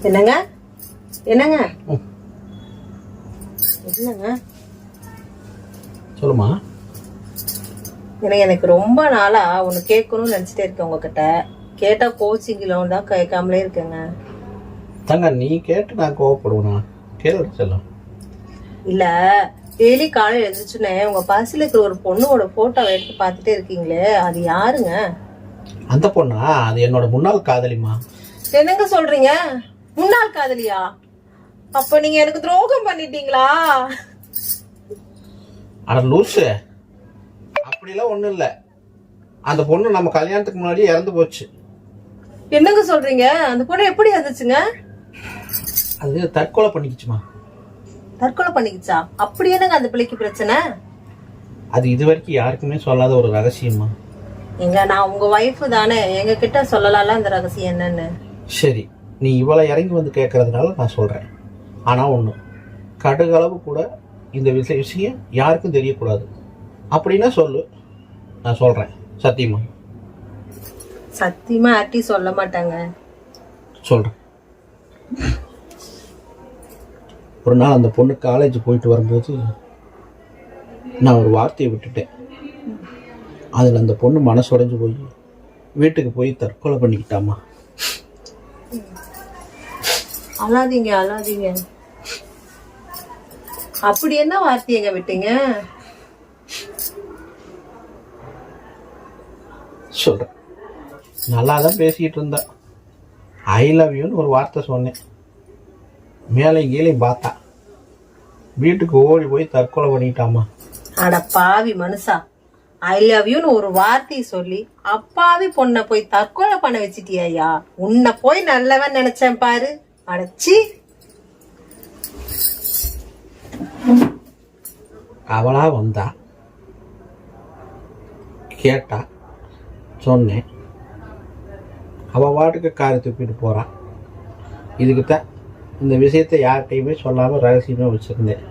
என்னங்க என்னங்க என்னங்க சொல்லுமா. எனக்கு ரொம்ப நாளா ஒண்ணு கேட்கணும்னு நினைச்சிட்டே இருக்கேன் உங்ககிட்ட. கேட்டா கோச்சிங்கிலும் தான் கேட்காமலே இருக்கேங்க. தங்க நீ கேட்டு நான் கோவப்படுவேனா? கேளு செல்லம். இல்ல டெய்லி காலையில எழுந்துச்சுன்னு உங்க பஸ்ல இருக்கிற ஒரு பொண்ணோட போட்டோவை எடுத்து பார்த்துட்டே இருக்கீங்களே, அது யாருங்க? அந்த பொண்ணா? அது என்னோட முன்னாள் காதலிமா. என்னங்க சொல்றீங்க? முன்னாள் காதலியா? அப்ப நீங்க எனக்கு துரோகம் பண்ணிட்டீங்களா? அட லூசு, அப்படிலாம் ஒண்ணும் இல்ல. அந்த பொண்ணு நம்ம கல்யாணத்துக்கு முன்னாடியே இறந்து போச்சு. என்னங்க சொல்றீங்க? அந்த பொண்ணு எப்படி இருந்துச்சுங்க? அது தற்கொலை பண்ணிக்கிச்சுமா. தற்கொலை பண்ணிக்கிச்சா? அப்படி என்னங்க அந்த பிள்ளைக்கு பிரச்சனை? அது இது வரைக்கும் யாருக்குமே சொல்லாத ஒரு ரகசியமா. எங்க நான் உங்க வைஃப் தானே, எங்க கிட்ட சொல்லலாம்ல அந்த ரகசியம் என்னன்னு. சரி, நீ இவ்வளவு இறங்கி வந்து கேட்கறதுனால நான் சொல்றேன். ஆனா ஒண்ணு, கடுகளவு கூட இந்த விஷயம் யாருக்கும் தெரியக்கூடாது. அப்படின்னா சொல்லு, நான் சொல்றேன். சத்தியமா? சத்தியமா ஆட்டி சொல்ல மாட்டாங்க. சொல்றேன். ஒரு நாள் அந்த பொண்ணு காலேஜ் போயிட்டு வரும்போது நான் ஒரு வார்த்தையை விட்டுட்டேன். அதில் அந்த பொண்ணு மனசுடைஞ்சு போய் வீட்டுக்கு போய் தற்கொலை பண்ணிக்கிட்டாமா. அழாதீங்க அழாதீங்க. அப்படி என்ன வார்த்தையங்க விட்டீங்க? சொல்றேன். நல்லா தான் பேசிக்கிட்டு இருந்தா. ஐ லவ் யூன்னு ஒரு வார்த்தை சொன்னேன். மேலே கீழே பார்த்தா வீட்டுக்கு ஓடி போய் தற்கொலை பண்ணிட்டாமா. அட பாவி மனுஷா, ஐ லவ் யூன்னு ஒரு வார்த்தையை சொல்லி அப்பாவி பொண்ணை போய் தற்கொலை பண்ண வச்சிட்டியா? உன்னை போய் நல்லவன் நினைச்சேன் பாரு. அடச்சி. அவளா வந்தா, கேட்டா, சொன்னேன். அவ வாட்டுக்கு காரை துப்பிட்டு போறான். இதுக்குத்தான் இந்த விஷயத்தை யார்கிட்டையுமே சொல்லாம ரகசியமா வச்சிருந்தேன்.